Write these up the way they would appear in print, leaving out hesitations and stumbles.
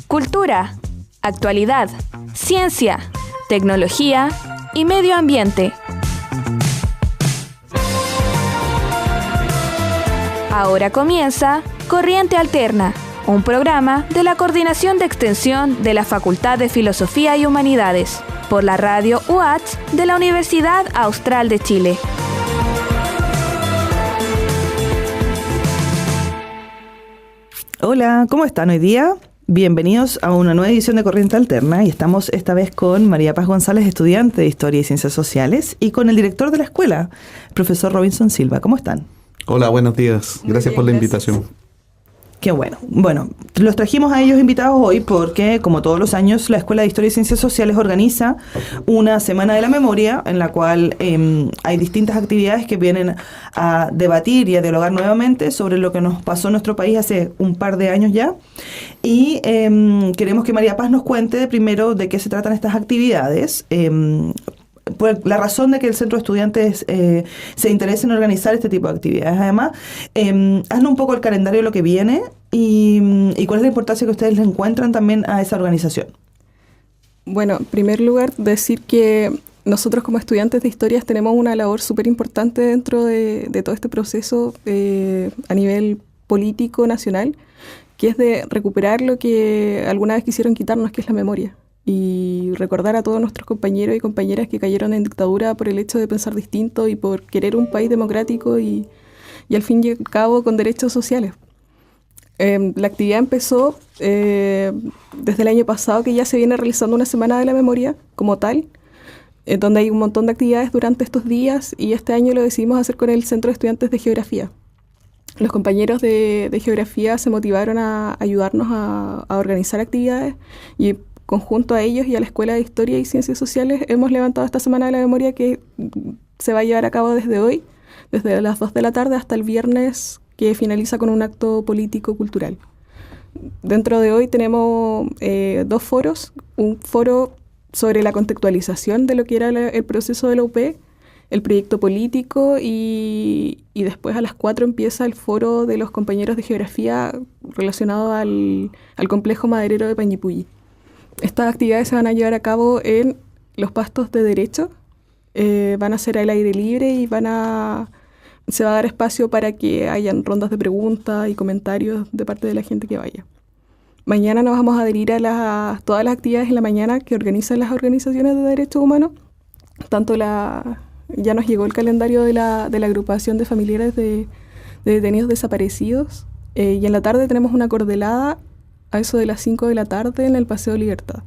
Cultura, actualidad, ciencia, tecnología y medio ambiente. Ahora comienza Corriente Alterna, un programa de la Coordinación de Extensión de la Facultad de Filosofía y Humanidades, por la radio UACH de la Universidad Austral de Chile. Hola, ¿cómo están hoy día? Bienvenidos a una nueva edición de Corriente Alterna y estamos esta vez con María Paz González, estudiante de Historia y Ciencias Sociales, y con el director de la escuela, el profesor Robinson Silva. ¿Cómo están? Hola, buenos días. Gracias por la invitación. Qué bueno. Bueno, los trajimos a ellos invitados hoy porque, como todos los años, la Escuela de Historia y Ciencias Sociales organiza una Semana de la Memoria en la cual hay distintas actividades que vienen a debatir y a dialogar nuevamente sobre lo que nos pasó en nuestro país hace un par de años ya. Y queremos que María Paz nos cuente primero de qué se tratan estas actividades. Por la razón de que el Centro de Estudiantes se interese en organizar este tipo de actividades. Además, haznos un poco el calendario de lo que viene y cuál es la importancia que ustedes le encuentran también a esa organización. Bueno, en primer lugar, decir que nosotros como estudiantes de historias tenemos una labor súper importante dentro de todo este proceso a nivel político nacional, que es de recuperar lo que alguna vez quisieron quitarnos, que es la memoria. Y recordar a todos nuestros compañeros y compañeras que cayeron en dictadura por el hecho de pensar distinto y por querer un país democrático y al fin y al cabo con derechos sociales. La actividad empezó desde el año pasado, que ya se viene realizando una Semana de la Memoria como tal, donde hay un montón de actividades durante estos días, y este año lo decidimos hacer con el Centro de Estudiantes de Geografía. Los compañeros de Geografía se motivaron a ayudarnos a organizar actividades, y conjunto a ellos y a la Escuela de Historia y Ciencias Sociales hemos levantado esta Semana de la Memoria, que se va a llevar a cabo desde hoy, desde las 2 de la tarde hasta el viernes, que finaliza con un acto político-cultural. Dentro de hoy tenemos 2 foros, un foro sobre la contextualización de lo que era el proceso de la UP, el proyecto político, y después a las 4 empieza el foro de los compañeros de Geografía relacionado al complejo maderero de Panguipulli. Estas actividades se van a llevar a cabo en los pastos de Derecho, van a ser al aire libre y se va a dar espacio para que hayan rondas de preguntas y comentarios de parte de la gente que vaya. Mañana nos vamos a adherir a todas las actividades en la mañana que organizan las organizaciones de derechos humanos. Ya nos llegó el calendario de la agrupación de familiares de detenidos desaparecidos, y en la tarde tenemos una cordelada a eso de las 5 de la tarde en el Paseo Libertad.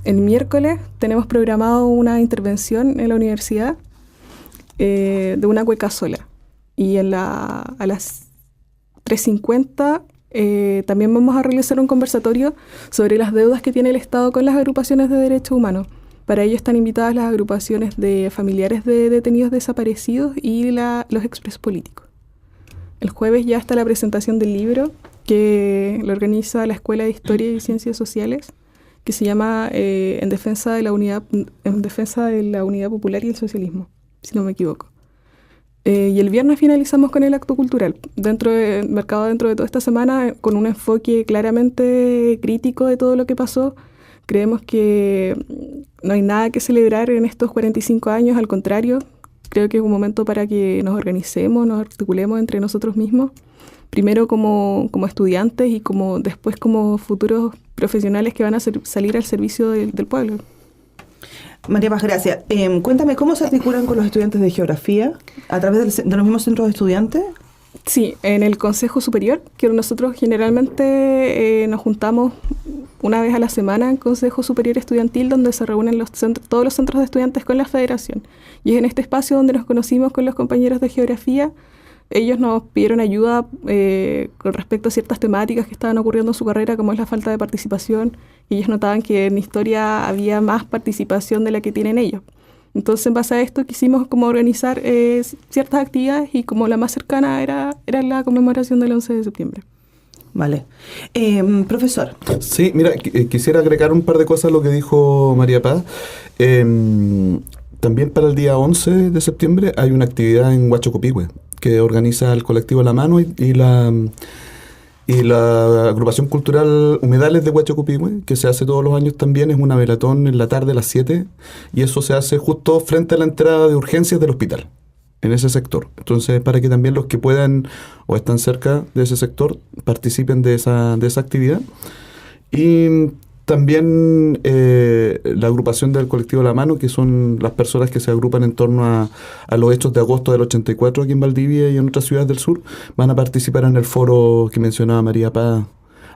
El miércoles tenemos programado una intervención en la universidad de una cueca sola. Y a las 3:50 también vamos a realizar un conversatorio sobre las deudas que tiene el Estado con las agrupaciones de derechos humanos. Para ello están invitadas las agrupaciones de familiares de detenidos desaparecidos y los expresos políticos. El jueves ya está la presentación del libro que lo organiza la Escuela de Historia y Ciencias Sociales, que se llama en defensa de la unidad popular y el socialismo, si no me equivoco. Y el viernes finalizamos con el acto cultural, marcado dentro de toda esta semana, con un enfoque claramente crítico de todo lo que pasó. Creemos que no hay nada que celebrar en estos 45 años, al contrario, creo que es un momento para que nos organicemos, nos articulemos entre nosotros mismos, primero como estudiantes y después como futuros profesionales que van a salir al servicio del pueblo. María Paz, gracias. Cuéntame, ¿cómo se articulan con los estudiantes de Geografía? ¿A través de los mismos centros de estudiantes? Sí, en el Consejo Superior, que nosotros generalmente nos juntamos una vez a la semana en Consejo Superior Estudiantil, donde se reúnen todos los centros de estudiantes con la federación. Y es en este espacio donde nos conocimos con los compañeros de Geografía. Ellos nos pidieron ayuda con respecto a ciertas temáticas que estaban ocurriendo en su carrera, como es la falta de participación. Y ellos notaban que en historia había más participación de la que tienen ellos. Entonces, en base a esto, quisimos como organizar ciertas actividades, y como la más cercana era la conmemoración del 11 de septiembre. Vale. Profesor. Sí, mira, quisiera agregar un par de cosas a lo que dijo María Paz. También para el día 11 de septiembre hay una actividad en Huacho Copihue que organiza el colectivo La Mano y Y la agrupación cultural Humedales de Huachacupihue, que se hace todos los años también, es una velatón en la tarde a las 7, y eso se hace justo frente a la entrada de urgencias del hospital, en ese sector. Entonces, para que también los que puedan o están cerca de ese sector participen de esa actividad. Y también la agrupación del colectivo La Mano, que son las personas que se agrupan en torno a los hechos de agosto del 84 aquí en Valdivia y en otras ciudades del sur, van a participar en el foro que mencionaba María Paz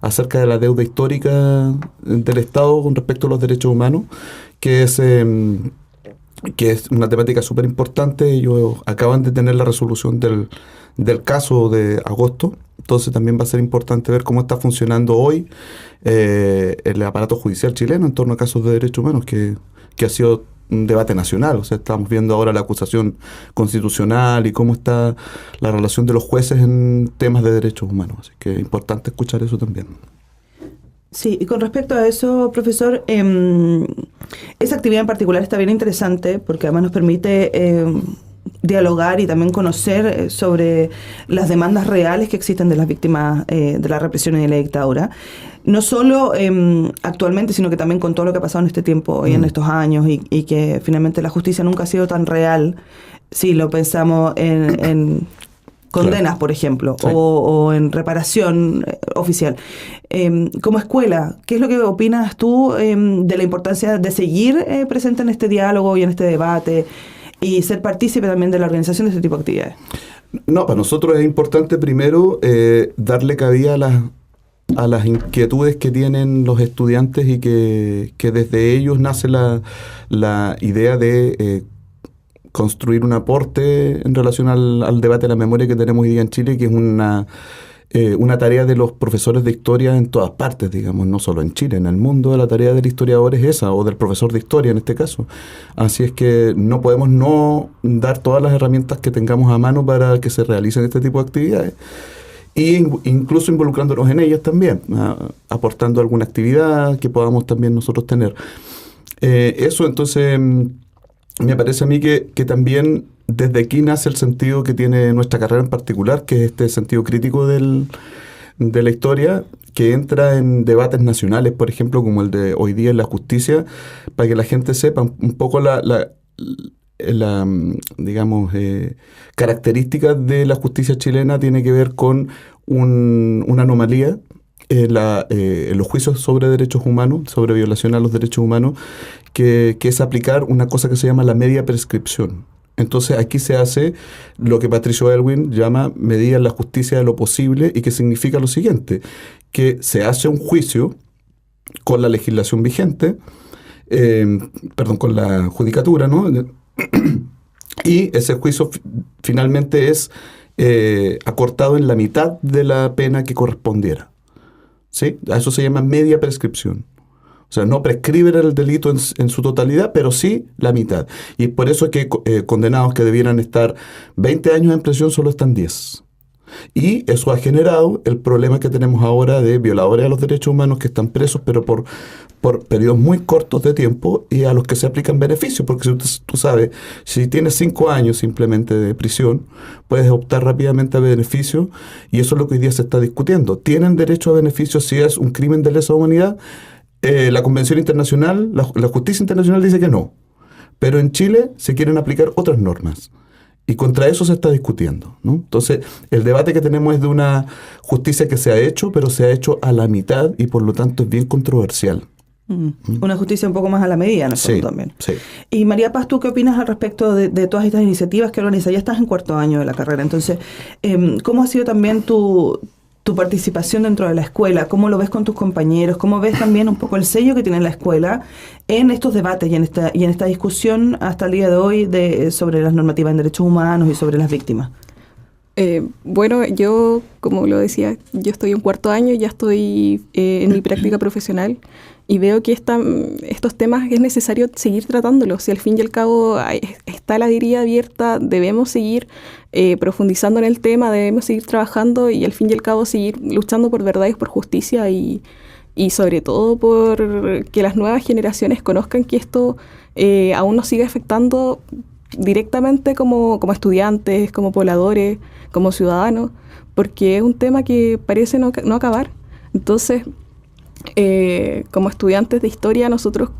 acerca de la deuda histórica del Estado con respecto a los derechos humanos, que es una temática súper importante. Ellos acaban de tener la resolución del caso de agosto, entonces también va a ser importante ver cómo está funcionando hoy el aparato judicial chileno en torno a casos de derechos humanos, que ha sido un debate nacional. O sea, estamos viendo ahora la acusación constitucional y cómo está la relación de los jueces en temas de derechos humanos. Así que es importante escuchar eso también. Sí, y con respecto a eso, profesor, esa actividad en particular está bien interesante porque además nos permite dialogar y también conocer sobre las demandas reales que existen de las víctimas de la represión y de la dictadura. No solo actualmente, sino que también con todo lo que ha pasado en este tiempo y en estos años y que finalmente la justicia nunca ha sido tan real si lo pensamos en condenas, claro, por ejemplo, sí, o en reparación oficial. Como escuela, ¿qué es lo que opinas tú de la importancia de seguir presente en este diálogo y en este debate y ser partícipe también de la organización de este tipo de actividades? No, para nosotros es importante primero darle cabida a las inquietudes que tienen los estudiantes y que desde ellos nace la idea de construir un aporte en relación al debate de la memoria que tenemos hoy día en Chile, que es una tarea de los profesores de historia en todas partes, digamos, no solo en Chile, en el mundo. La tarea del historiador es esa, o del profesor de historia en este caso. Así es que no podemos no dar todas las herramientas que tengamos a mano para que se realicen este tipo de actividades. Y incluso involucrándonos en ellas también, aportando alguna actividad que podamos también nosotros tener. Eso, entonces, me parece a mí que también desde aquí nace el sentido que tiene nuestra carrera en particular, que es este sentido crítico de la historia, que entra en debates nacionales, por ejemplo, como el de hoy día en la justicia, para que la gente sepa un poco digamos, características de la justicia chilena. Tiene que ver con una anomalía en los juicios sobre derechos humanos, sobre violación a los derechos humanos, que es aplicar una cosa que se llama la media prescripción. Entonces aquí se hace lo que Patricio Aylwin llama medida en la justicia de lo posible, y que significa lo siguiente, que se hace un juicio con la legislación vigente, con la judicatura, ¿no? Y ese juicio finalmente es acortado en la mitad de la pena que correspondiera, ¿sí? A eso se llama media prescripción. O sea, no prescribe el delito en su totalidad, pero sí la mitad. Y por eso es que condenados que debieran estar 20 años en prisión solo están 10. Y eso ha generado el problema que tenemos ahora de violadores a los derechos humanos que están presos, pero por periodos muy cortos de tiempo, y a los que se aplican beneficios, porque tú sabes, si tienes 5 años simplemente de prisión, puedes optar rápidamente a beneficios, y eso es lo que hoy día se está discutiendo. ¿Tienen derecho a beneficios si es un crimen de lesa humanidad? La Convención Internacional, la justicia internacional dice que no, pero en Chile se quieren aplicar otras normas. Y contra eso se está discutiendo, ¿no? Entonces, el debate que tenemos es de una justicia que se ha hecho, pero se ha hecho a la mitad, y por lo tanto es bien controversial. Una justicia un poco más a la medida, ¿no? Sí, también. Sí. Y María Paz, ¿tú qué opinas al respecto de todas estas iniciativas que organizas? Ya estás en 4º año de la carrera, entonces, ¿cómo ha sido también tu participación dentro de la escuela? ¿Cómo lo ves con tus compañeros? ¿Cómo ves también un poco el sello que tiene la escuela en estos debates y en esta discusión hasta el día de hoy sobre las normativas en derechos humanos y sobre las víctimas? Bueno, yo, como lo decía, yo estoy en 4º año, ya estoy en mi práctica profesional, y veo que estos temas es necesario seguir tratándolos. Si al fin y al cabo está la herida abierta, debemos seguir profundizando en el tema, debemos seguir trabajando, y al fin y al cabo seguir luchando por verdad y por justicia, y sobre todo por que las nuevas generaciones conozcan que esto aún nos sigue afectando directamente como estudiantes, como pobladores, como ciudadanos, porque es un tema que parece no acabar. Entonces, como estudiantes de historia, nosotros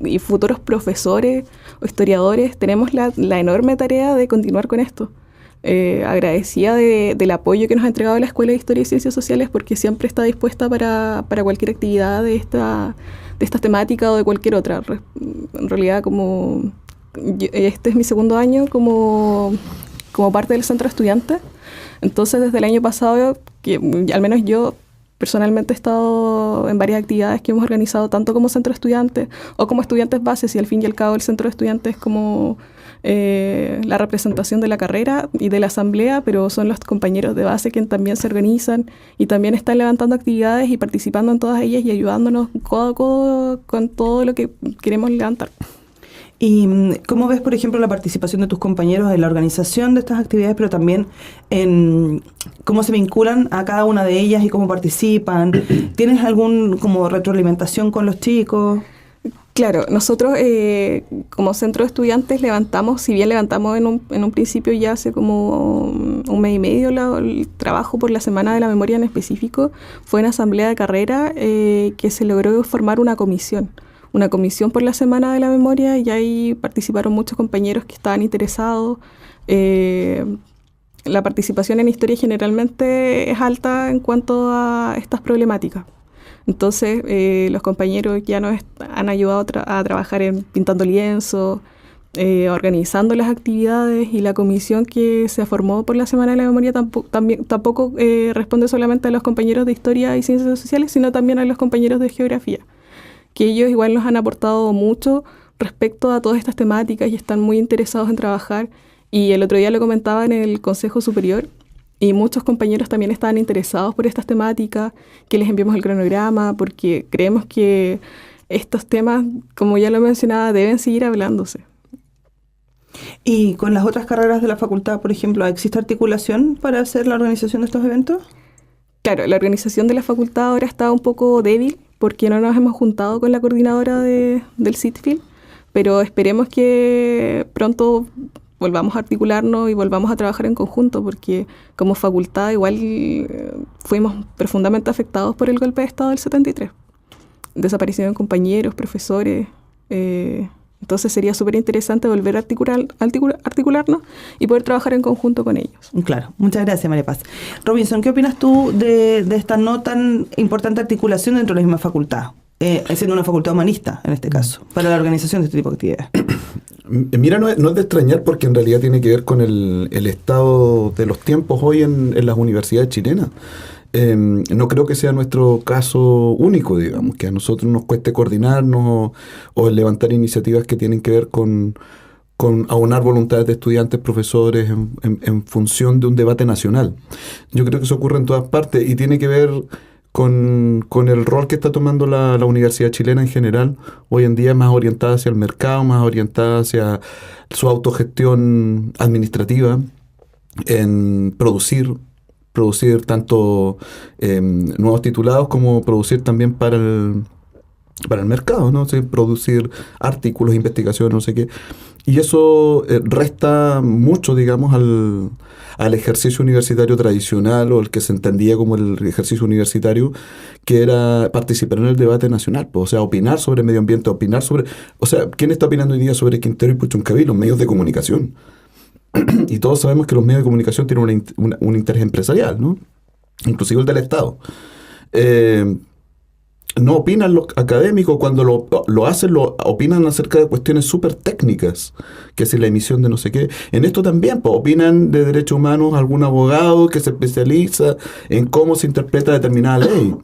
y futuros profesores o historiadores tenemos la enorme tarea de continuar con esto. Agradecida del apoyo que nos ha entregado la Escuela de Historia y Ciencias Sociales, porque siempre está dispuesta para cualquier actividad de esta temática o de cualquier otra. En realidad, este es mi segundo año como parte del centro de estudiantes. Entonces, desde el año pasado, que al menos yo personalmente he estado en varias actividades que hemos organizado tanto como centro de estudiantes o como estudiantes bases, y al fin y al cabo el centro de estudiantes es como la representación de la carrera y de la asamblea, pero son los compañeros de base quienes también se organizan y también están levantando actividades y participando en todas ellas y ayudándonos codo a codo con todo lo que queremos levantar. ¿Y cómo ves, por ejemplo, la participación de tus compañeros en la organización de estas actividades, pero también en cómo se vinculan a cada una de ellas y cómo participan? ¿Tienes algún como retroalimentación con los chicos? Claro, nosotros como centro de estudiantes levantamos, si bien levantamos en un principio ya hace como un mes y medio el trabajo por la Semana de la Memoria en específico, fue en asamblea de carrera que se logró formar una comisión por la Semana de la Memoria, y ahí participaron muchos compañeros que estaban interesados. La participación en historia generalmente es alta en cuanto a estas problemáticas. Entonces, los compañeros ya nos han ayudado a trabajar en pintando lienzos, organizando las actividades, y la comisión que se formó por la Semana de la Memoria tampoco responde solamente a los compañeros de Historia y Ciencias Sociales, sino también a los compañeros de Geografía, que ellos igual nos han aportado mucho respecto a todas estas temáticas y están muy interesados en trabajar. Y el otro día lo comentaba en el Consejo Superior, y muchos compañeros también estaban interesados por estas temáticas, que les enviemos el cronograma, porque creemos que estos temas, como ya lo mencionaba, deben seguir hablándose. ¿Y con las otras carreras de la facultad, por ejemplo, existe articulación para hacer la organización de estos eventos? Claro, la organización de la facultad ahora está un poco débil, porque no nos hemos juntado con la coordinadora del CITFIL, pero esperemos que pronto volvamos a articularnos y volvamos a trabajar en conjunto, porque como facultad igual fuimos profundamente afectados por el golpe de Estado del 73. Desaparecieron compañeros, profesores, entonces sería súper interesante volver a articularnos y poder trabajar en conjunto con ellos. Claro, muchas gracias, María Paz. Robinson, ¿qué opinas tú de esta no tan importante articulación dentro de la misma facultad? Siendo una facultad humanista, en este caso, para la organización de este tipo de actividades. Mira, no es de extrañar, porque en realidad tiene que ver con el estado de los tiempos hoy en las universidades chilenas. No creo que sea nuestro caso único, digamos, que a nosotros nos cueste coordinarnos o levantar iniciativas que tienen que ver con aunar voluntades de estudiantes, profesores, en función de un debate nacional. Yo creo que eso ocurre en todas partes y tiene que ver con el rol que está tomando la universidad chilena en general, hoy en día más orientada hacia el mercado, más orientada hacia su autogestión administrativa, en producir tanto nuevos titulados como producir también para el mercado, ¿no? O sea, producir artículos, investigaciones, no sé qué. Y eso resta mucho, digamos, al ejercicio universitario tradicional, o el que se entendía como el ejercicio universitario, que era participar en el debate nacional, pues, o sea, opinar sobre medio ambiente, o sea, ¿quién está opinando hoy día sobre Quintero y Puchuncaví? Los medios de comunicación. Y todos sabemos que los medios de comunicación tienen un interés empresarial, ¿no? Inclusive el del Estado. No opinan los académicos, cuando lo hacen, opinan acerca de cuestiones súper técnicas, que es la emisión de no sé qué. En esto también, pues, opinan de derechos humanos algún abogado que se especializa en cómo se interpreta determinada ley.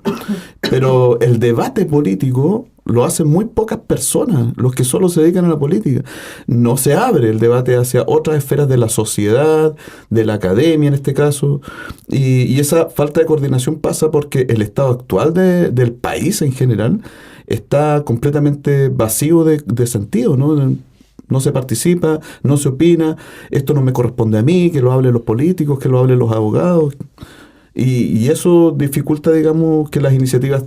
Pero el debate político lo hacen muy pocas personas, los que solo se dedican a la política. No se abre el debate hacia otras esferas de la sociedad, de la academia en este caso, y esa falta de coordinación pasa porque el estado actual del país en general está completamente vacío de sentido, ¿no? No se participa, no se opina, esto no me corresponde a mí, que lo hablen los políticos, que lo hablen los abogados. Y eso dificulta, digamos, que las iniciativas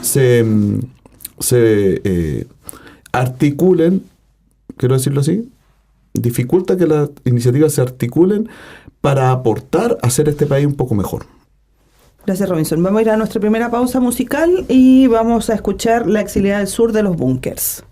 se articulen, quiero decirlo así, dificulta que las iniciativas se articulen para aportar a hacer este país un poco mejor. Gracias, Robinson. Vamos a ir a nuestra primera pausa musical y vamos a escuchar La exiliada del sur de los Bunkers.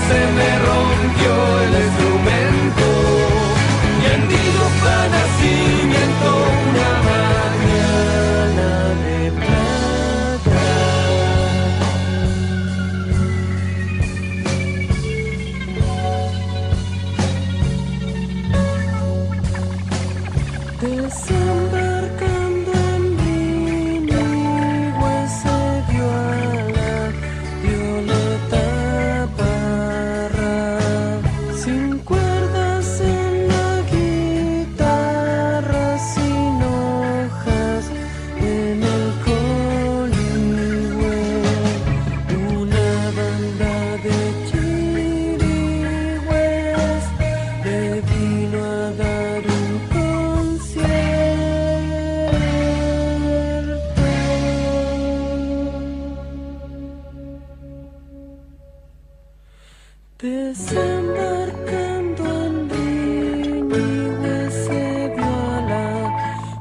Se me rompió el instrumento y en dibujo nacimiento una mañana de plata. Desembarcando en Rinigüe se dio a la violeta. Sin cuerdas en la guitarra, sin hojas en el coligüe, una banda de chirigües le vino a dar un Desembarcando en Rinigüe se vio a la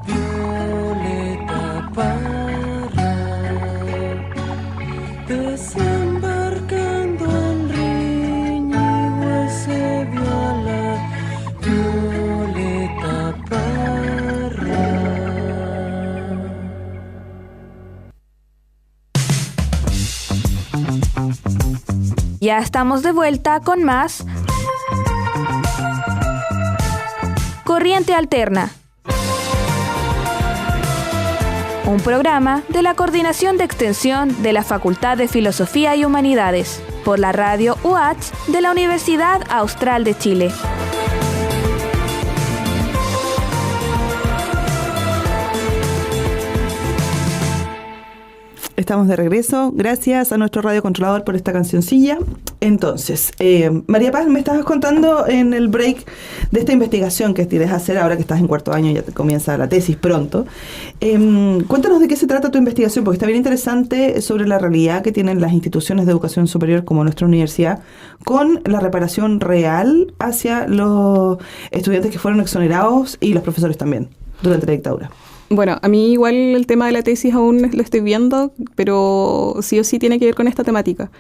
Violeta Parra. Desembarcando en Rinigüe se vio a la Violeta Parra. Ya estamos de vuelta con más Corriente Alterna, un programa de la Coordinación de Extensión de la Facultad de Filosofía y Humanidades, por la radio UACH de la Universidad Austral de Chile. Estamos de regreso. Gracias a nuestro radiocontrolador por esta cancioncilla. Entonces, María Paz, me estabas contando en el break de esta investigación que quieres hacer ahora que estás en cuarto año, ya te comienza la tesis pronto. Cuéntanos de qué se trata tu investigación, porque está bien interesante sobre la realidad que tienen las instituciones de educación superior como nuestra universidad con la reparación real hacia los estudiantes que fueron exonerados y los profesores también durante la dictadura. Bueno, a mí igual el tema de la tesis aún lo estoy viendo, pero sí o sí tiene que ver con esta temática,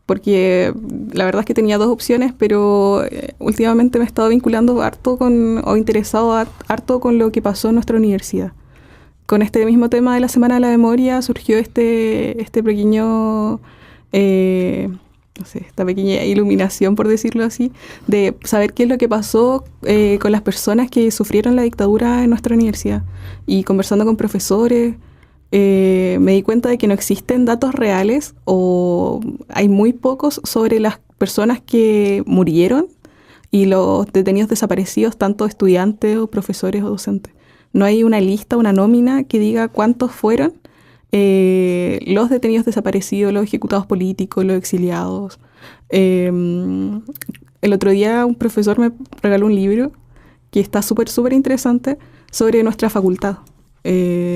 porque la verdad es que tenía dos opciones, pero últimamente me he estado vinculando harto o interesado harto con lo que pasó en nuestra universidad. Con este mismo tema de la Semana de la Memoria surgió este pequeño... no sé, esta pequeña iluminación, por decirlo así, de saber qué es lo que pasó con las personas que sufrieron la dictadura en nuestra universidad. Y conversando con profesores, me di cuenta de que no existen datos reales o hay muy pocos sobre las personas que murieron y los detenidos desaparecidos, tanto estudiantes o profesores o docentes. No hay una lista, una nómina que diga cuántos fueron los detenidos desaparecidos, los ejecutados políticos, los exiliados. El otro día un profesor me regaló un libro que está súper interesante sobre nuestra facultad.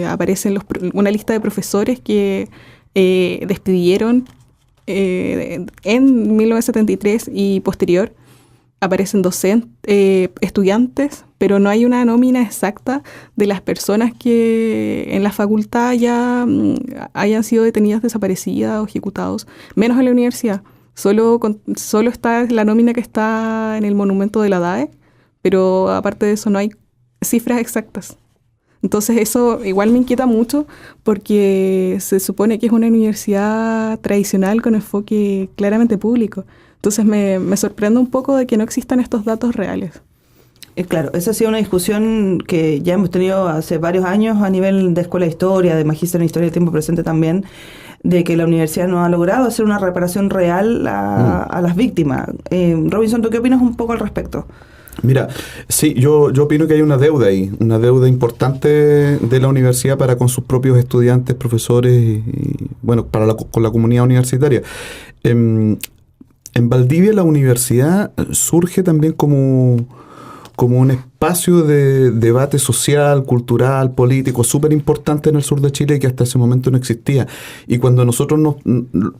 Aparece una lista de profesores que despidieron en 1973 y posterior. Aparecen estudiantes, pero no hay una nómina exacta de las personas que en la facultad ya hayan sido detenidas, desaparecidas o ejecutados, menos en la universidad. Solo está la nómina que está en el monumento de la DAE, pero aparte de eso no hay cifras exactas. Entonces eso igual me inquieta mucho porque se supone que es una universidad tradicional con enfoque claramente público. Entonces me sorprende un poco de que no existan estos datos reales. Claro, esa ha sido una discusión que ya hemos tenido hace varios años a nivel de Escuela de Historia, de Magíster en Historia de Tiempo Presente también, de que la universidad no ha logrado hacer una reparación real a las víctimas. Robinson, ¿tú qué opinas un poco al respecto? Mira, sí, yo opino que hay una deuda ahí, una deuda importante de la universidad para con sus propios estudiantes, profesores y bueno, con la comunidad universitaria. En Valdivia la universidad surge también como un espacio de debate social, cultural, político, súper importante en el sur de Chile y que hasta ese momento no existía. Y cuando nosotros nos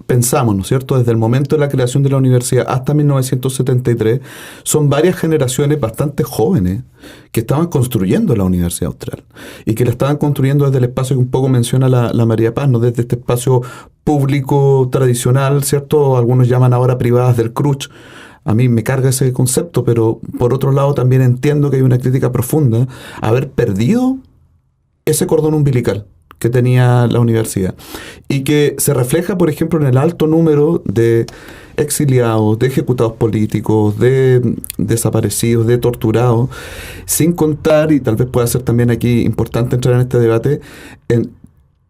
pensamos, ¿no es cierto?, desde el momento de la creación de la universidad hasta 1973, son varias generaciones bastante jóvenes que estaban construyendo la Universidad Austral y que la estaban construyendo desde el espacio que un poco menciona la María Paz, ¿no?, desde este espacio público tradicional, ¿cierto? Algunos llaman ahora privadas del CRUCH. A mí me carga ese concepto, pero por otro lado también entiendo que hay una crítica profunda a haber perdido ese cordón umbilical que tenía la universidad y que se refleja, por ejemplo, en el alto número de exiliados, de ejecutados políticos, de desaparecidos, de torturados, sin contar, y tal vez pueda ser también aquí importante entrar en este debate, en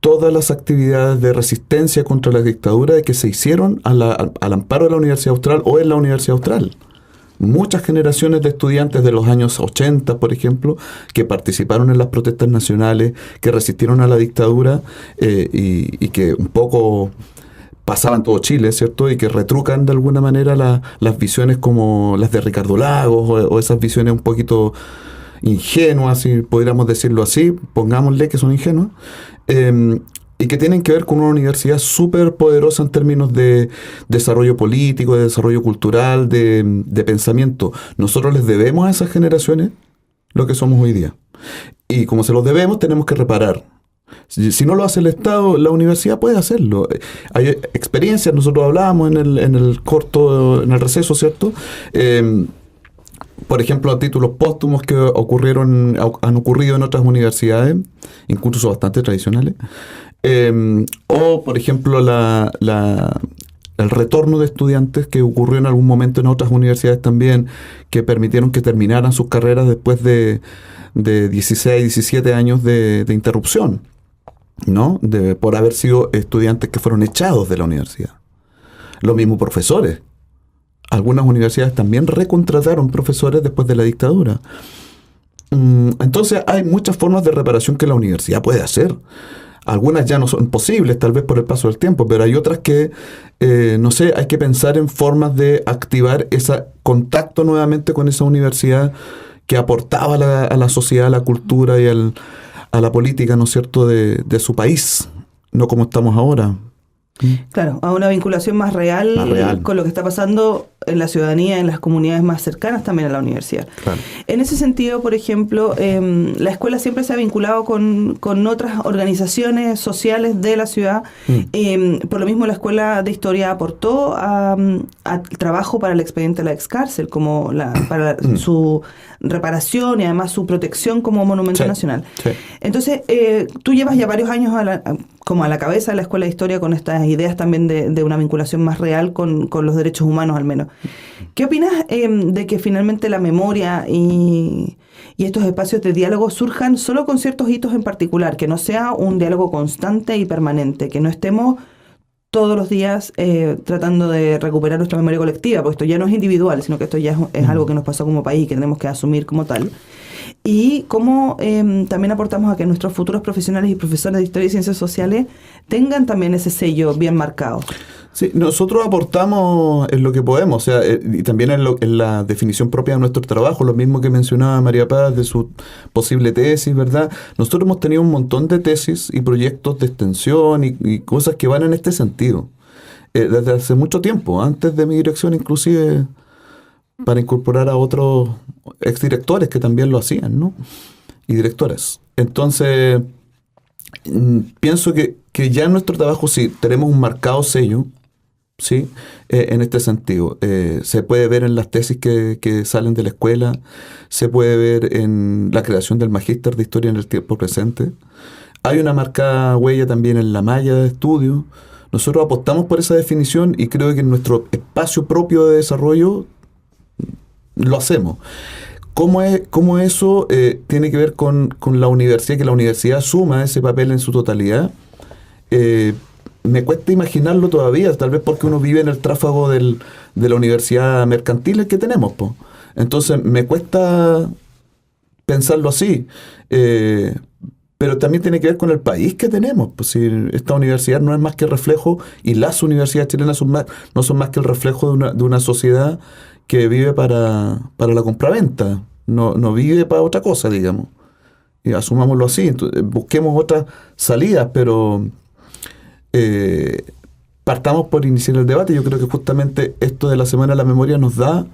todas las actividades de resistencia contra la dictadura que se hicieron al amparo de la Universidad Austral o en la Universidad Austral. Muchas generaciones de estudiantes de los años 80, por ejemplo, que participaron en las protestas nacionales, que resistieron a la dictadura y que un poco pasaban todo Chile, ¿cierto? Y que retrucan de alguna manera las visiones como las de Ricardo Lagos o esas visiones un poquito ingenuas, si pudiéramos decirlo así, pongámosle que son ingenuas, y que tienen que ver con una universidad súper poderosa en términos de desarrollo político, de desarrollo cultural, de pensamiento. Nosotros les debemos a esas generaciones lo que somos hoy día. Y como se los debemos, tenemos que reparar. Si no lo hace el Estado, la universidad puede hacerlo. Hay experiencias, nosotros hablábamos en el receso, ¿cierto? Por ejemplo, títulos póstumos que han ocurrido en otras universidades, incluso bastante tradicionales. O, por ejemplo, el retorno de estudiantes que ocurrió en algún momento en otras universidades también, que permitieron que terminaran sus carreras después de 16, 17 años de interrupción, ¿no? Por haber sido estudiantes que fueron echados de la universidad. Lo mismo profesores. Algunas universidades también recontrataron profesores después de la dictadura. Entonces hay muchas formas de reparación que la universidad puede hacer. algunas ya no son posibles, tal vez por el paso del tiempo, pero hay otras que, no sé, hay que pensar en formas de activar ese contacto nuevamente con esa universidad que aportaba a la sociedad, a la cultura y a la política, ¿no es cierto?, de su país, no como estamos ahora. Claro, a una vinculación más real con lo que está pasando en la ciudadanía, en las comunidades más cercanas también a la universidad. Claro. En ese sentido, por ejemplo, la escuela siempre se ha vinculado con otras organizaciones sociales de la ciudad. Por lo mismo, la Escuela de Historia aportó al trabajo para el expediente de la excárcel, como para su reparación y además su protección como monumento nacional. Sí. Entonces, tú llevas ya varios años como a la cabeza de la Escuela de Historia con estas ideas también de una vinculación más real con los derechos humanos al menos. ¿Qué opinas de que finalmente la memoria y estos espacios de diálogo surjan solo con ciertos hitos en particular, que no sea un diálogo constante y permanente, que no estemos todos los días tratando de recuperar nuestra memoria colectiva, porque esto ya no es individual, sino que esto ya es algo que nos pasó como país y que tenemos que asumir como tal? Y cómo también aportamos a que nuestros futuros profesionales y profesores de Historia y Ciencias Sociales tengan también ese sello bien marcado. Sí, nosotros aportamos en lo que podemos, o sea, y también en la definición propia de nuestro trabajo, lo mismo que mencionaba María Paz de su posible tesis, ¿verdad? Nosotros hemos tenido un montón de tesis y proyectos de extensión y cosas que van en este sentido, desde hace mucho tiempo, antes de mi dirección inclusive, para incorporar a otros exdirectores que también lo hacían, ¿no? Y directoras. Entonces, pienso que ya en nuestro trabajo sí tenemos un marcado sello, ¿sí? En este sentido. Se puede ver en las tesis que salen de la escuela, se puede ver en la creación del magíster de Historia en el tiempo presente. Hay una marcada huella también en la malla de estudio. Nosotros apostamos por esa definición y creo que en nuestro espacio propio de desarrollo lo hacemos. ¿Cómo eso tiene que ver con la universidad, que la universidad asuma ese papel en su totalidad? Me cuesta imaginarlo todavía, tal vez porque uno vive en el tráfago de la universidad mercantil que tenemos, po. Entonces me cuesta pensarlo así. Pero también tiene que ver con el país que tenemos. Pues si esta universidad no es más que el reflejo, y las universidades chilenas no son más que el reflejo de una sociedad que vive para la compraventa, no vive para otra cosa, digamos. Y asumámoslo así. Entonces, busquemos otras salidas, pero partamos por iniciar el debate. Yo creo que justamente esto de la Semana de la Memoria nos da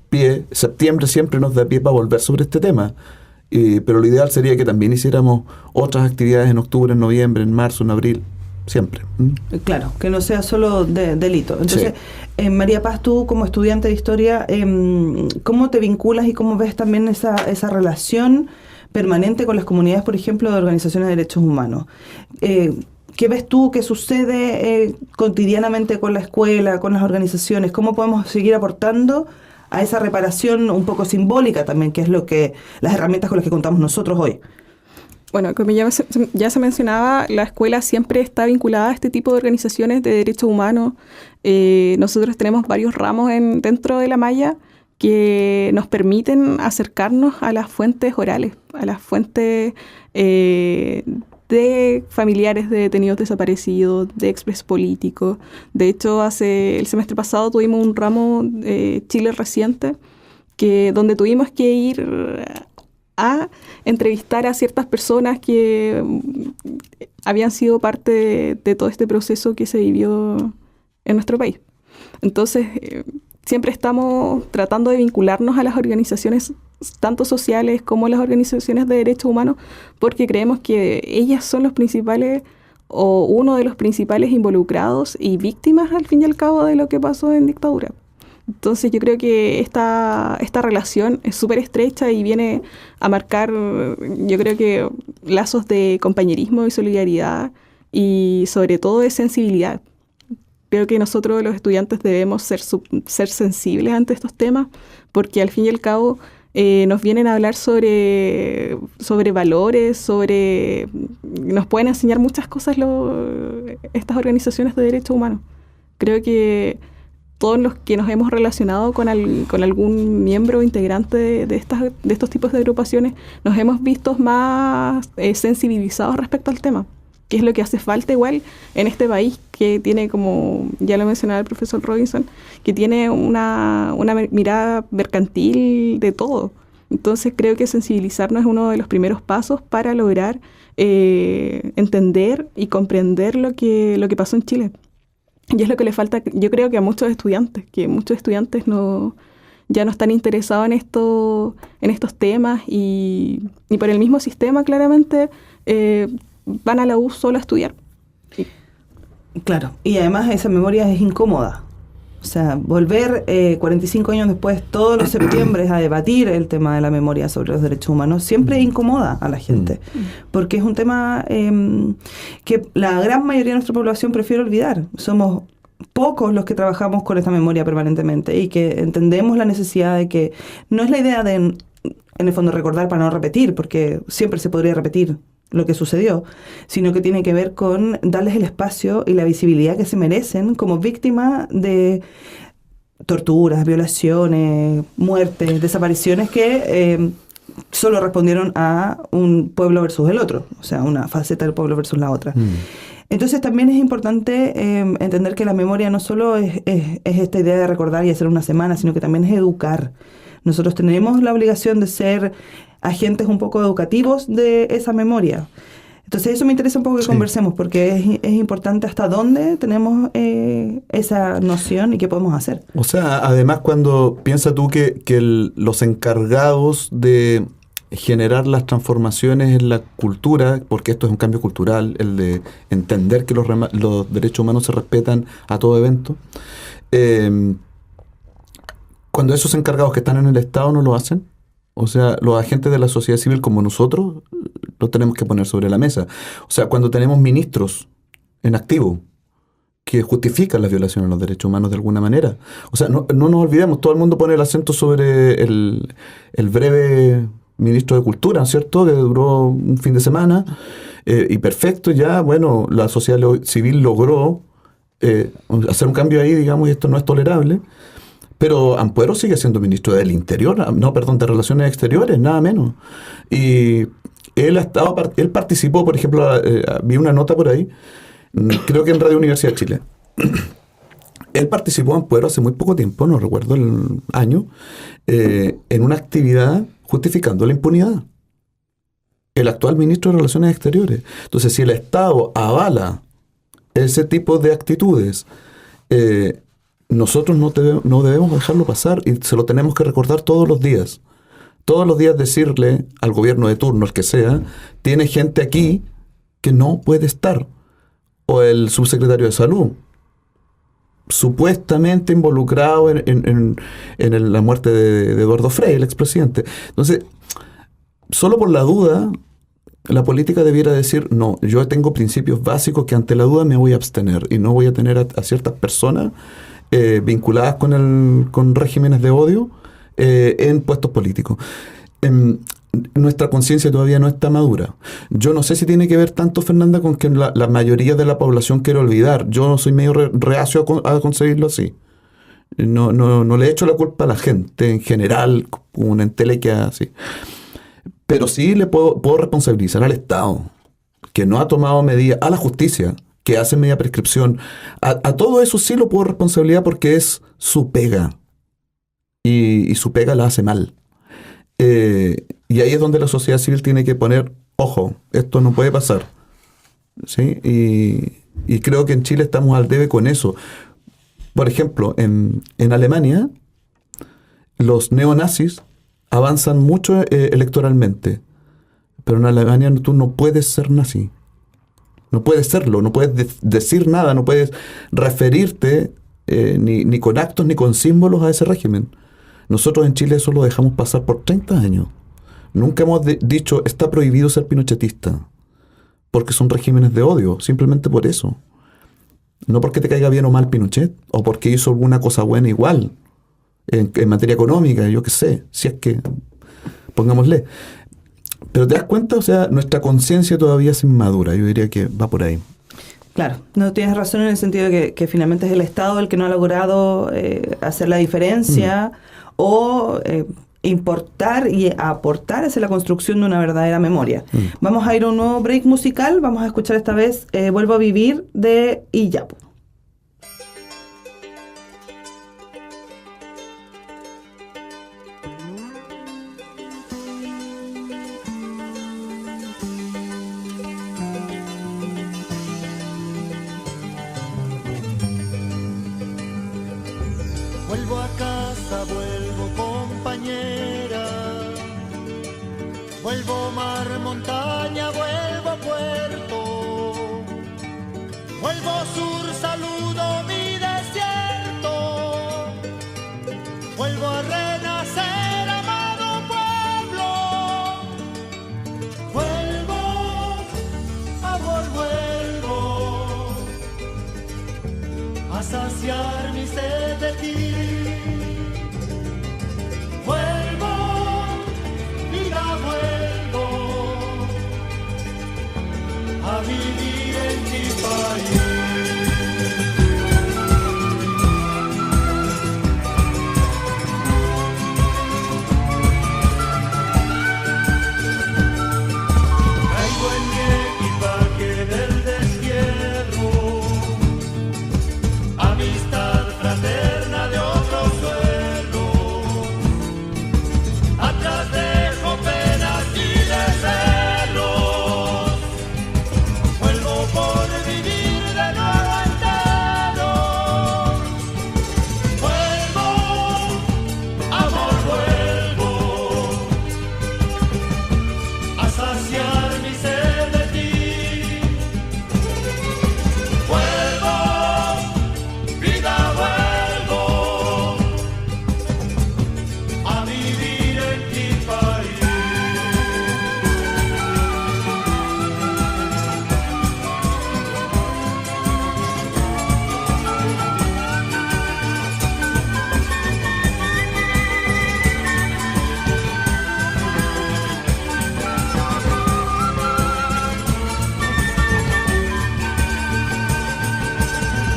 pie, septiembre siempre nos da pie para volver sobre este tema. Pero lo ideal sería que también hiciéramos otras actividades en octubre, en noviembre, en marzo, en abril, siempre. Claro, que no sea solo delito. Entonces, sí. María Paz, tú como estudiante de historia, ¿cómo te vinculas y cómo ves también esa relación permanente con las comunidades, por ejemplo, de organizaciones de derechos humanos? ¿Qué ves tú que sucede cotidianamente con la escuela, con las organizaciones? ¿Cómo podemos seguir aportando a esa reparación un poco simbólica también, que es las herramientas con las que contamos nosotros hoy? Bueno, como ya se mencionaba, la escuela siempre está vinculada a este tipo de organizaciones de derechos humanos. Nosotros tenemos varios ramos dentro de la malla que nos permiten acercarnos a las fuentes orales, a las fuentes de familiares de detenidos desaparecidos, de expresos políticos. De hecho, el semestre pasado tuvimos un ramo Chile reciente, donde tuvimos que ir a entrevistar a ciertas personas que habían sido parte de todo este proceso que se vivió en nuestro país. Entonces, siempre estamos tratando de vincularnos a las organizaciones tanto sociales como las organizaciones de derechos humanos, porque creemos que ellas son los principales o uno de los principales involucrados y víctimas al fin y al cabo de lo que pasó en dictadura. Entonces yo creo que esta relación es súper estrecha y viene a marcar, yo creo que lazos de compañerismo y solidaridad y sobre todo de sensibilidad. Creo que nosotros los estudiantes debemos ser sensibles ante estos temas, porque al fin y al cabo nos vienen a hablar sobre valores, nos pueden enseñar muchas cosas estas organizaciones de derechos humanos. Creo que todos los que nos hemos relacionado con algún miembro integrante de estos tipos de agrupaciones, nos hemos visto más sensibilizados respecto al tema. qué es lo que hace falta igual en este país que tiene, como ya lo mencionaba el profesor Robinson, que tiene una mirada mercantil de todo. Entonces creo que sensibilizarnos es uno de los primeros pasos para lograr entender y comprender lo que pasó en Chile. Y es lo que le falta, yo creo que a muchos estudiantes, ya no están interesados en estos temas y por el mismo sistema claramente van a la U solo a estudiar. Sí. Claro, y además esa memoria es incómoda. O sea, volver 45 años después, todos los septiembres, a debatir el tema de la memoria sobre los derechos humanos, siempre incomoda a la gente, porque es un tema que la gran mayoría de nuestra población prefiere olvidar. Somos pocos los que trabajamos con esta memoria permanentemente y que entendemos la necesidad de que no es la idea de, en el fondo, recordar para no repetir, porque siempre se podría repetir lo que sucedió, sino que tiene que ver con darles el espacio y la visibilidad que se merecen como víctimas de torturas, violaciones, muertes, desapariciones que solo respondieron a un pueblo versus el otro, o sea, una faceta del pueblo versus la otra. Entonces también es importante entender que la memoria no solo es esta idea de recordar y hacer una semana, sino que también es educar. Nosotros tenemos la obligación de ser agentes un poco educativos de esa memoria. Entonces eso me interesa un poco que conversemos, porque es importante hasta dónde tenemos esa noción y qué podemos hacer. O sea, además cuando piensa tú que los encargados de generar las transformaciones en la cultura, porque esto es un cambio cultural, el de entender que los derechos humanos se respetan a todo evento, cuando esos encargados que están en el Estado no lo hacen, o sea, los agentes de la sociedad civil como nosotros, lo tenemos que poner sobre la mesa. O sea, cuando tenemos ministros en activo que justifican las violaciones a los derechos humanos de alguna manera. O sea, no nos olvidemos, todo el mundo pone el acento sobre el breve ministro de Cultura, ¿cierto?, que duró un fin de semana, y perfecto, ya, bueno, la sociedad civil logró hacer un cambio ahí, digamos, y esto no es tolerable. Pero Ampuero sigue siendo ministro del Interior, de Relaciones Exteriores, nada menos. Y él participó, por ejemplo, vi una nota por ahí, creo que en Radio Universidad de Chile. Él participó, Ampuero, hace muy poco tiempo, no recuerdo el año, en una actividad justificando la impunidad. El actual ministro de Relaciones Exteriores. Entonces, si el Estado avala ese tipo de actitudes, nosotros no debemos dejarlo pasar y se lo tenemos que recordar todos los días. Todos los días decirle al gobierno de turno, el que sea, tiene gente aquí que no puede estar. O el subsecretario de Salud, supuestamente involucrado en la muerte de Eduardo Frei, el expresidente. Entonces, solo por la duda, la política debiera decir, no, yo tengo principios básicos que ante la duda me voy a abstener y no voy a tener a ciertas personas vinculadas con regímenes de odio en puestos políticos. Nuestra conciencia todavía no está madura. Yo no sé si tiene que ver tanto, Fernanda, con que la mayoría de la población quiere olvidar. Yo soy medio reacio a conseguirlo así. No le echo la culpa a la gente en general, como una entelequia así. Pero sí le puedo responsabilizar al Estado, que no ha tomado medidas, a la justicia, que hace media prescripción. A todo eso sí lo puedo responsabilizar porque es su pega. Y su pega la hace mal. Y ahí es donde la sociedad civil tiene que poner, ojo, esto no puede pasar. ¿Sí? Y creo que en Chile estamos al debe con eso. Por ejemplo, en Alemania, los neonazis avanzan mucho electoralmente. Pero en Alemania tú no puedes ser nazi. No puedes serlo, no puedes decir nada, no puedes referirte ni con actos ni con símbolos a ese régimen. Nosotros en Chile eso lo dejamos pasar por 30 años. Nunca hemos dicho, está prohibido ser pinochetista, porque son regímenes de odio, simplemente por eso. No porque te caiga bien o mal Pinochet, o porque hizo alguna cosa buena igual, en materia económica, yo qué sé, si es que, pongámosle. Pero te das cuenta, o sea, nuestra conciencia todavía es inmadura, yo diría que va por ahí. Claro, no tienes razón en el sentido de que finalmente es el Estado el que no ha logrado hacer la diferencia o importar y aportar hacia la construcción de una verdadera memoria. Vamos a ir a un nuevo break musical, vamos a escuchar esta vez Vuelvo a vivir de Iyapu. Vuelvo a casa, vuelvo compañera, vuelvo mar, montaña, vuelvo puerto, vuelvo sur, saludo mi desierto, vuelvo a renacer, amado pueblo, vuelvo, amor, vuelvo a saciar mi sed de ti. Vuelvo, vida, vuelvo a vivir en mi país. Traigo en mi equipaje del destierro amistad fraterna de otro suelo. Atrás dejo penas y desvelos. Vuelvo por vivir de nuevo entero. Vuelvo, amor, vuelvo a saciar mi sed de ti. Vuelvo, vida, vuelvo a vivir en mi país.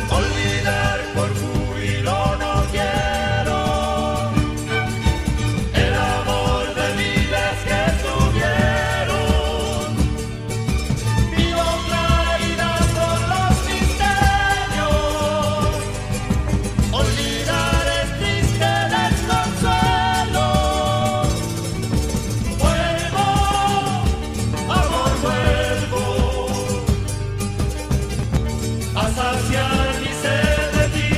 Olvidar por júbilo no quiero el amor de miles que tuvieron. Vivo claridad por los misterios. Olvidar es triste desconsuelo. Vuelvo, amor, vuelvo a saciar mi sed de ti.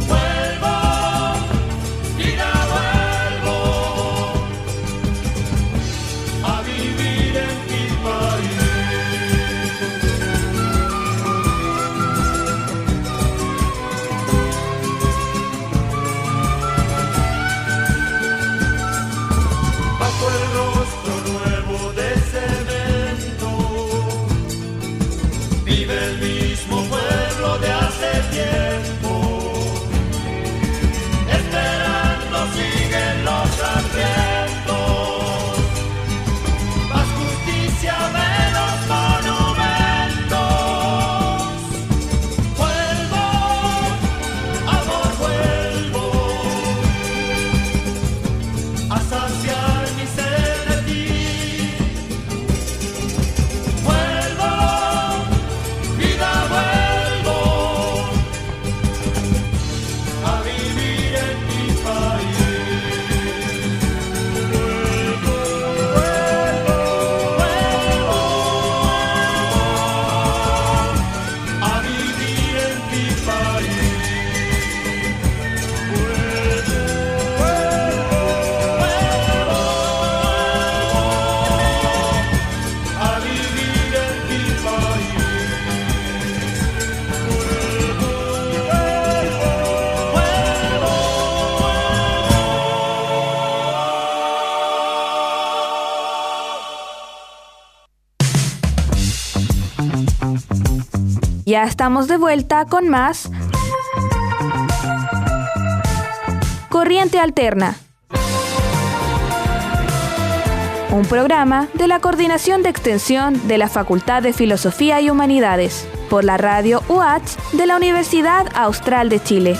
Vuelvo, vida, vuelvo a vivir en mi país. Bajo el rostro nuevo de cemento vive el mismo pueblo de hace tiempo. Esperando siguen los hambrientos. Más justicia, menos monumentos. Vuelvo, amor, vuelvo a saciar mi sed de ti. Vuelvo, vida, vuelvo a vivir en mi país. Vuelvo, vuelvo, vuelvo a vivir en mi país. Vuelvo, vuelvo, vuelvo a vivir en mi país. Ya estamos de vuelta con más Corriente Alterna, un programa de la Coordinación de Extensión de la Facultad de Filosofía y Humanidades, por la radio UACH de la Universidad Austral de Chile.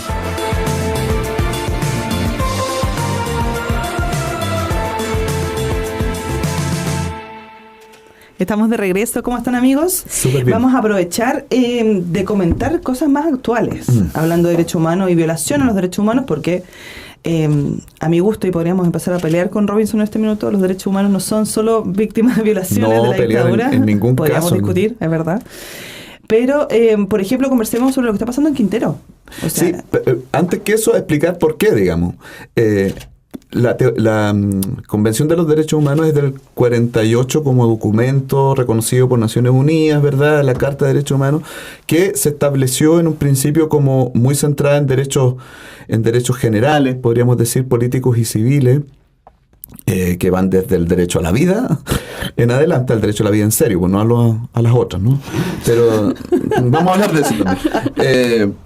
Estamos de regreso. ¿Cómo están, amigos? Súper bien. Vamos a aprovechar de comentar cosas más actuales, hablando de derechos humanos y violación a los derechos humanos, porque a mi gusto, y podríamos empezar a pelear con Robinson en este minuto, los derechos humanos no son solo víctimas de violaciones de la pelear dictadura. en ningún podríamos caso. discutir, es verdad. Pero, por ejemplo, conversemos sobre lo que está pasando en Quintero. O sea, Sí, antes que eso, explicar por qué, digamos. La Convención de los Derechos Humanos es del 48 como documento reconocido por Naciones Unidas, ¿verdad? La Carta de Derechos Humanos, que se estableció en un principio como muy centrada en derechos generales, podríamos decir, políticos y civiles, que van desde el derecho a la vida en adelante al derecho a la vida en serio, pues no a las otras, ¿no? Pero vamos a hablar de eso también.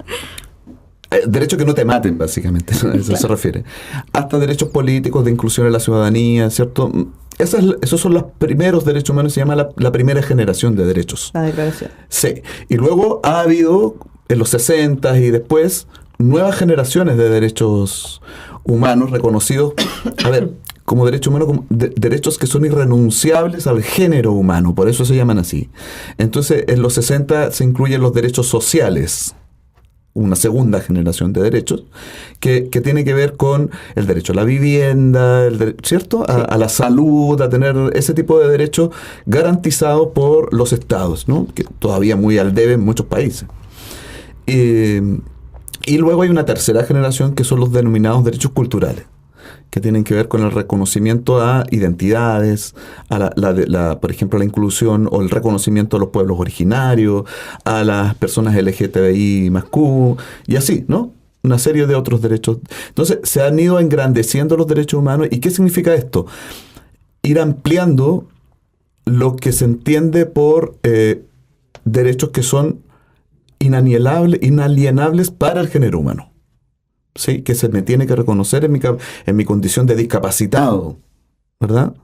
Derecho que no te maten, básicamente, a eso se refiere. Hasta derechos políticos de inclusión en la ciudadanía, ¿cierto? Esos son los primeros derechos humanos, se llama la primera generación de derechos. la declaración. Sí, y luego ha habido, en los 60 y después, nuevas generaciones de derechos humanos reconocidos, a ver, como derechos humanos, como derechos que son irrenunciables al género humano, por eso se llaman así. Entonces, en los 60 se incluyen los derechos sociales, una segunda generación de derechos, que tiene que ver con el derecho a la vivienda, ¿cierto? A la salud, a tener ese tipo de derechos garantizados por los estados, ¿no? Que todavía muy al debe en muchos países. Y luego hay una tercera generación que son los denominados derechos culturales, que tienen que ver con el reconocimiento a identidades, a por ejemplo, la inclusión o el reconocimiento a los pueblos originarios, a las personas LGTBI más Q, y así, ¿no? Una serie de otros derechos. Entonces, se han ido engrandeciendo los derechos humanos. ¿Y qué significa esto? Ir ampliando lo que se entiende por derechos que son inalienables para el género humano. ¿Sí? Que se me tiene que reconocer en mi condición de discapacitado, ¿verdad?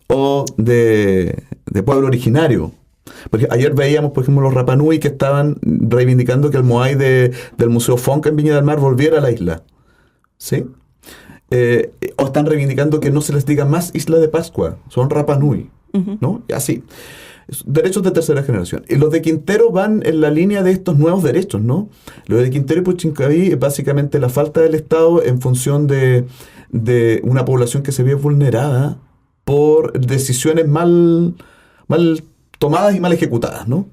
O de pueblo originario. Porque ayer veíamos, por ejemplo, los Rapanui que estaban reivindicando que el Moai del Museo Fonca en Viña del Mar volviera a la isla. ¿Sí? O están reivindicando que no se les diga más Isla de Pascua, son Rapanui, ¿no? Y así. Derechos de tercera generación. Y los de Quintero van en la línea de estos nuevos derechos, ¿no? Los de Quintero y Puchincaví es básicamente la falta del Estado en función de una población que se ve vulnerada por decisiones mal tomadas y mal ejecutadas, ¿no?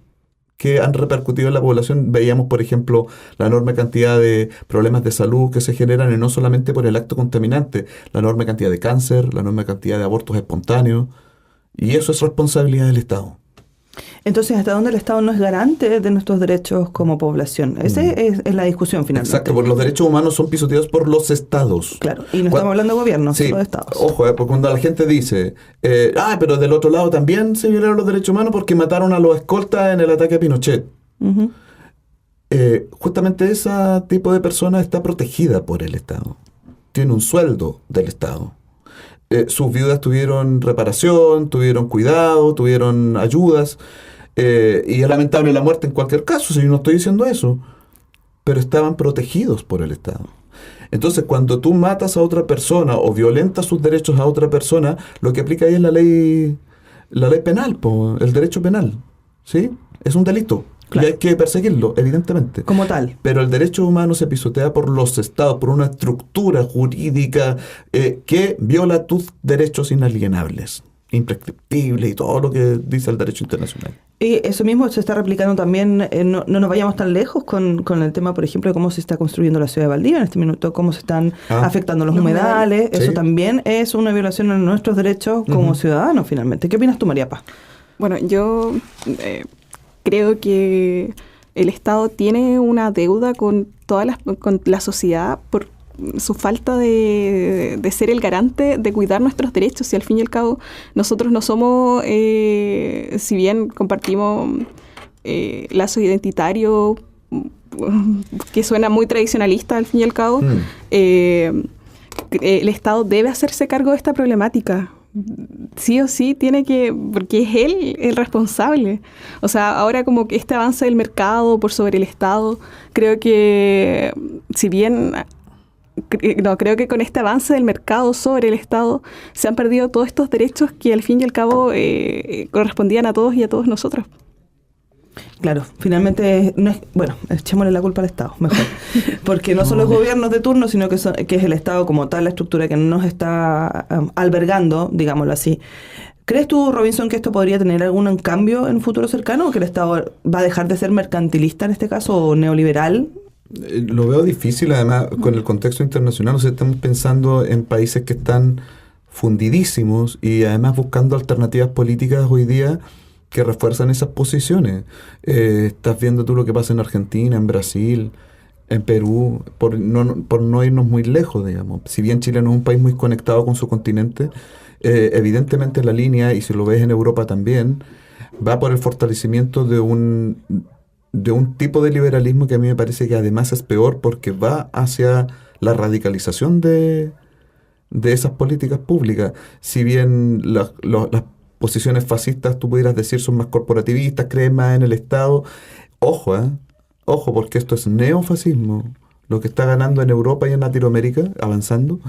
Que han repercutido en la población. Veíamos, por ejemplo, la enorme cantidad de problemas de salud que se generan, y no solamente por el acto contaminante, la enorme cantidad de cáncer, la enorme cantidad de abortos espontáneos, y eso es responsabilidad del Estado. Entonces, ¿hasta dónde el Estado no es garante de nuestros derechos como población? Esa es la discusión finalmente. Exacto, porque los derechos humanos son pisoteados por los estados. Claro, y no estamos hablando de gobiernos, sí, sino de estados. Ojo, porque cuando la gente dice, pero del otro lado también se violaron los derechos humanos porque mataron a los escoltas en el ataque a Pinochet. Uh-huh. Justamente ese tipo de persona está protegida por el Estado. Tiene un sueldo del Estado. Sus viudas tuvieron reparación, tuvieron cuidado, tuvieron ayudas, y es lamentable la muerte en cualquier caso, si yo no estoy diciendo eso, pero estaban protegidos por el Estado. Entonces, cuando tú matas a otra persona o violentas sus derechos a otra persona, lo que aplica ahí es la ley penal, el derecho penal, ¿sí? Es un delito. Claro. Y hay que perseguirlo, evidentemente. Como tal. Pero el derecho humano se pisotea por los estados, por una estructura jurídica que viola tus derechos inalienables, imprescriptibles y todo lo que dice el derecho internacional. Y eso mismo se está replicando también, no nos vayamos tan lejos con el tema, por ejemplo, de cómo se está construyendo la ciudad de Valdivia en este minuto, cómo se están afectando los humedales. Eso también es una violación a nuestros derechos como ciudadanos, finalmente. ¿Qué opinas tú, María Paz? Bueno, yo creo que el Estado tiene una deuda con con la sociedad por su falta de ser el garante de cuidar nuestros derechos. Y al fin y al cabo, nosotros no somos, si bien compartimos lazos identitarios, que suena muy tradicionalista al fin y al cabo, el Estado debe hacerse cargo de esta problemática. Sí o sí tiene que, porque es él el responsable. O sea, ahora como que este avance del mercado por sobre el Estado, creo que si bien no, creo que con este avance del mercado sobre el Estado se han perdido todos estos derechos que al fin y al cabo correspondían a todos y a todos nosotros. Claro, finalmente, no es, bueno, echémosle la culpa al Estado, mejor. Porque no son los gobiernos de turno, sino que es el Estado como tal, la estructura que nos está albergando, digámoslo así. ¿Crees tú, Robinson, que esto podría tener algún cambio en un futuro cercano? ¿O que el Estado va a dejar de ser mercantilista en este caso o neoliberal? Lo veo difícil, además, con el contexto internacional. O sea, estamos pensando en países que están fundidísimos y además buscando alternativas políticas hoy día que refuerzan esas posiciones. Estás viendo tú lo que pasa en Argentina, en Brasil, en Perú, por no irnos muy lejos, digamos. Si bien Chile no es un país muy conectado con su continente, evidentemente la línea, y si lo ves en Europa también, va por el fortalecimiento de un tipo de liberalismo que a mí me parece que además es peor porque va hacia la radicalización de esas políticas públicas. Si bien las posiciones fascistas, tú pudieras decir, son más corporativistas, creen más en el Estado. Ojo, porque esto es neofascismo. Lo que está ganando en Europa y en Latinoamérica, avanzando,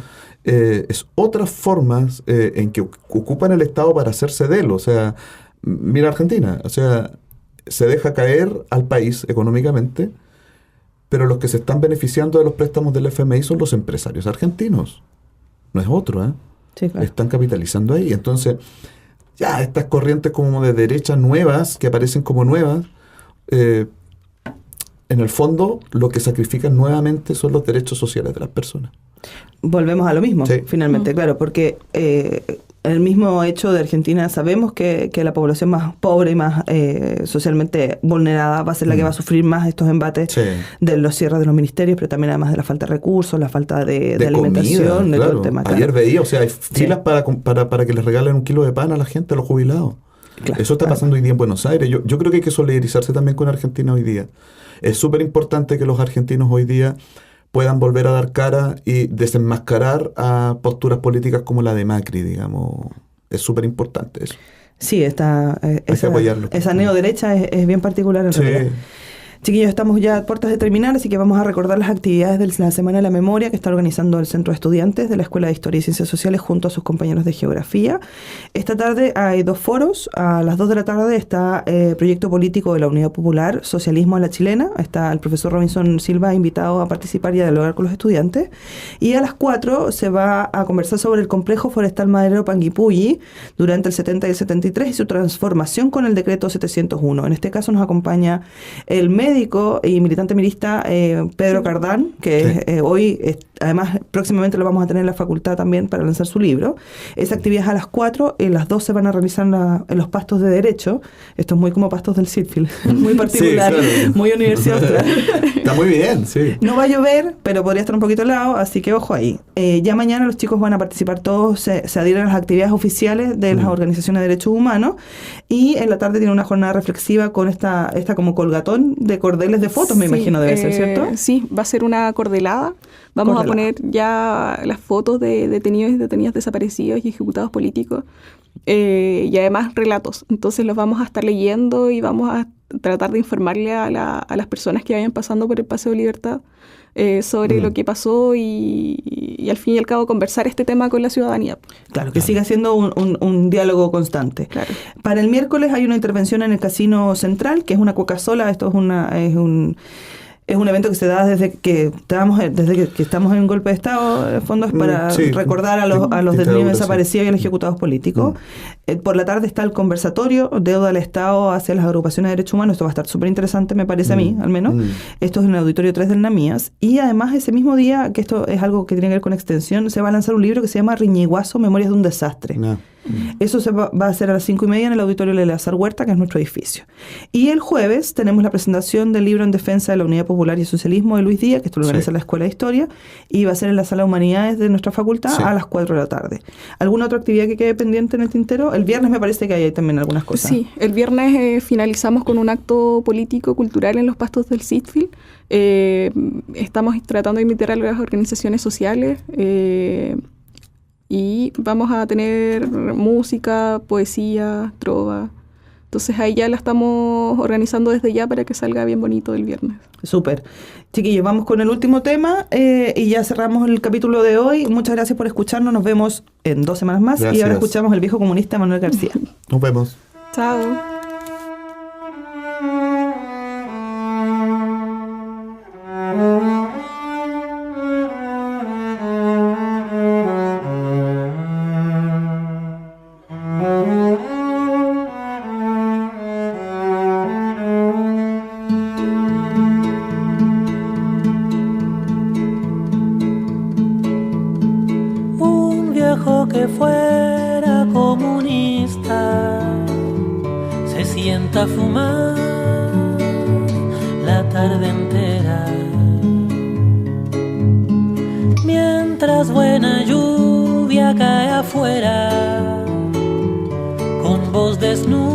es otras formas en que ocupan el Estado para hacerse de él. O sea, mira Argentina, o sea, se deja caer al país económicamente, pero los que se están beneficiando de los préstamos del FMI son los empresarios argentinos. No es otro, ¿eh? Sí, claro. Están capitalizando ahí. Entonces, ya estas corrientes como de derecha nuevas, que aparecen como nuevas, en el fondo lo que sacrifican nuevamente son los derechos sociales de las personas. Volvemos a lo mismo, Sí. finalmente, claro, porque el mismo hecho de Argentina, sabemos que la población más pobre y más socialmente vulnerada va a ser la que va a sufrir más estos embates Sí. de los cierres de los ministerios, pero también además de la falta de recursos, la falta de alimentación, comida, de claro. todo el tema. Claro. Ayer veía, o sea, hay filas para que les regalen 1 kilo de pan a la gente, a los jubilados. Claro, Eso está claro. pasando hoy día en Buenos Aires. Yo creo que hay que solidarizarse también con Argentina hoy día. Es súper importante que los argentinos hoy día puedan volver a dar cara y desenmascarar a posturas políticas como la de Macri, digamos. Es súper importante eso. Sí, que apoyarlo. esa neoderecha es bien particular en Sí. realidad. Chiquillos, estamos ya a puertas de terminar, así que vamos a recordar las actividades de la Semana de la Memoria que está organizando el Centro de Estudiantes de la Escuela de Historia y Ciencias Sociales junto a sus compañeros de Geografía. Esta tarde hay 2 foros. A las 2 de la tarde está Proyecto Político de la Unidad Popular, Socialismo a la Chilena. Está el profesor Robinson Silva invitado a participar y a dialogar con los estudiantes. Y a las 4 se va a conversar sobre el complejo forestal maderero Panguipulli durante el 70 y el 73 y su transformación con el decreto 701. En este caso nos acompaña el médico y militante mirista Pedro Cardán, que Sí. hoy, además, próximamente lo vamos a tener en la facultad también para lanzar su libro. Esa actividad es a las 4, las 2 se van a realizar en los pastos de Derecho. Esto es muy como pastos del Sitfield, muy particular, Sí, claro. muy Universidad Austral. Está muy bien, sí. No va a llover, pero podría estar un poquito helado, así que ojo ahí. Ya mañana los chicos van a participar todos, se adhieren a las actividades oficiales de las organizaciones de derechos humanos, y en la tarde tiene una jornada reflexiva con esta como colgatón de cordeles de fotos, me Sí, imagino debe ser, ¿cierto? Sí, va a ser una cordelada. Vamos a Cordelada. poner ya las fotos de detenidos y detenidas desaparecidos y ejecutados políticos y además relatos. Entonces los vamos a estar leyendo y vamos a tratar de informarle a las personas que vayan pasando por el Paseo de Libertad sobre lo que pasó y al fin y al cabo conversar este tema con la ciudadanía. Claro, que siga siendo un diálogo constante. Claro. Para el miércoles hay una intervención en el Casino Central, que es una Coca-Cola. Esto es un evento que se da desde que estamos en un golpe de Estado. En el fondo es para Sí, recordar a los dictadura, detenidos sí. desaparecidos y a los ejecutados políticos. Por la tarde está el conversatorio, deuda del Estado hacia las agrupaciones de derechos humanos. Esto va a estar súper interesante, me parece a mí, al menos. Esto es en el Auditorio 3 del NAMIAS. Y además ese mismo día, que esto es algo que tiene que ver con extensión, se va a lanzar un libro que se llama Riñiguazo, Memorias de un Desastre. No. Eso va a ser a las 5:30 en el auditorio de Eleazar Huerta, que es nuestro edificio. Y el jueves tenemos la presentación del libro En Defensa de la Unidad Popular y el Socialismo de Luis Díaz, que esto lo organiza Sí. la Escuela de Historia, y va a ser en la Sala de Humanidades de nuestra facultad Sí. a las 4 de la tarde. ¿Alguna otra actividad que quede pendiente en el tintero? El viernes me parece que hay también algunas cosas. Sí, el viernes finalizamos con un acto político-cultural en los pastos del Sitfield. Estamos tratando de invitar a las organizaciones sociales y vamos a tener música, poesía, trova. Entonces ahí ya la estamos organizando desde ya para que salga bien bonito el viernes. Súper. Chiquillos, vamos con el último tema y ya cerramos el capítulo de hoy. Muchas gracias por escucharnos. Nos vemos en 2 semanas más. Gracias. Y ahora escuchamos El viejo comunista Manuel García. Nos vemos. Chao. Un viejo que fuera comunista se sienta a fumar la tarde entera, mientras buena lluvia cae afuera. Con voz desnuda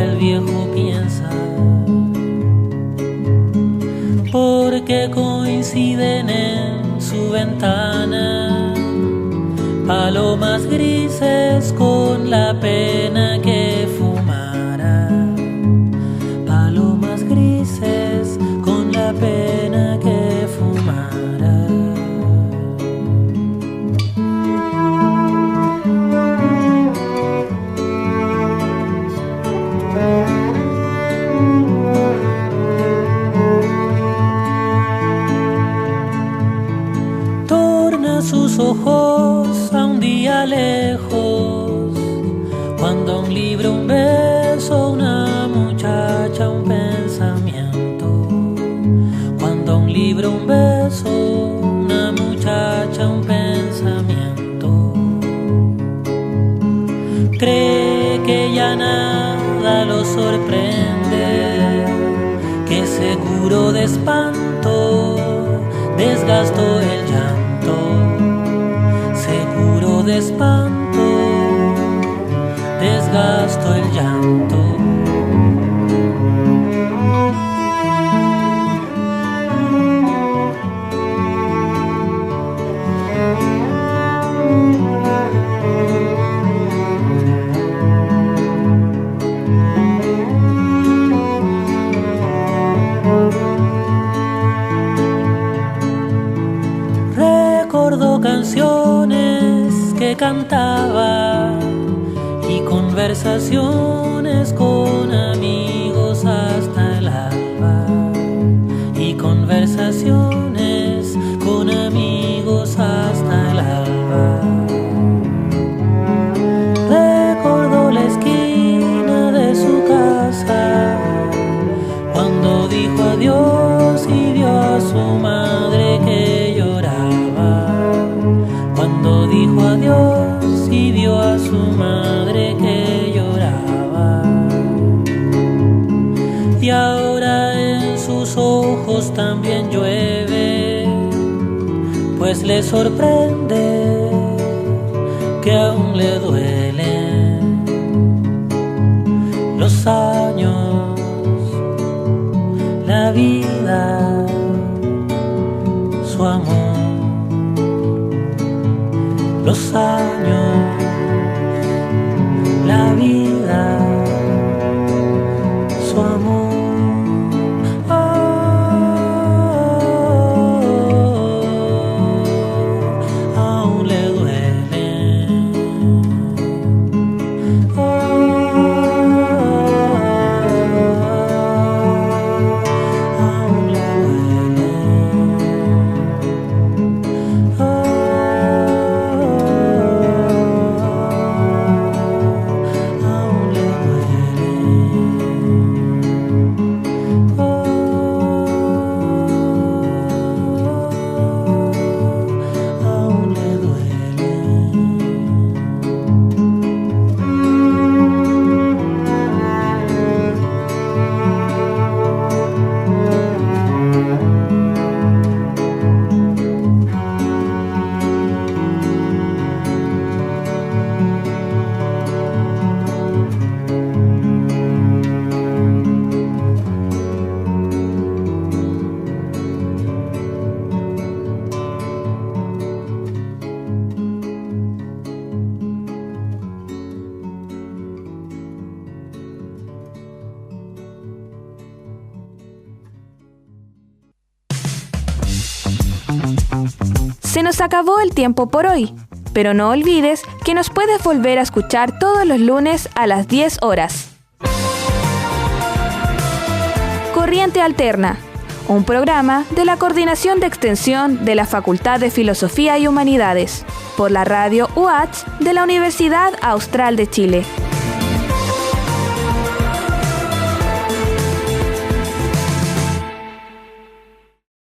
el viejo piensa, porque coinciden en su ventana palomas grises con la pena que fumara. Palomas grises con la pena que fumara. Torna sus ojos a un día lejos, cuando un libro, un beso, una muchacha, un pensamiento. Cuando un libro, un beso, una muchacha, un pensamiento. Cree que ya nada lo sorprende, que seguro de espanto desgastó el llanto. Seguro de espanto desgastó el llanto. Recordó canciones que cantaba y conversaciones con amigos hasta el alba. Y conversaciones con amigos hasta el alba. Recordó la esquina de su casa cuando dijo adiós y vio a su madre que lloraba. Cuando dijo adiós y vio a su madre que lloraba. Y ahora en sus ojos también llueve, pues le sorprende que aún le duelen los años, la vida, su amor. Los años, la vida, su amor. Aún le duelen. Aún le duelen. nos acabó el tiempo por hoy, pero no olvides que nos puedes volver a escuchar todos los lunes a las 10 horas. Corriente Alterna, un programa de la Coordinación de Extensión de la Facultad de Filosofía y Humanidades, por la radio UACH de la Universidad Austral de Chile.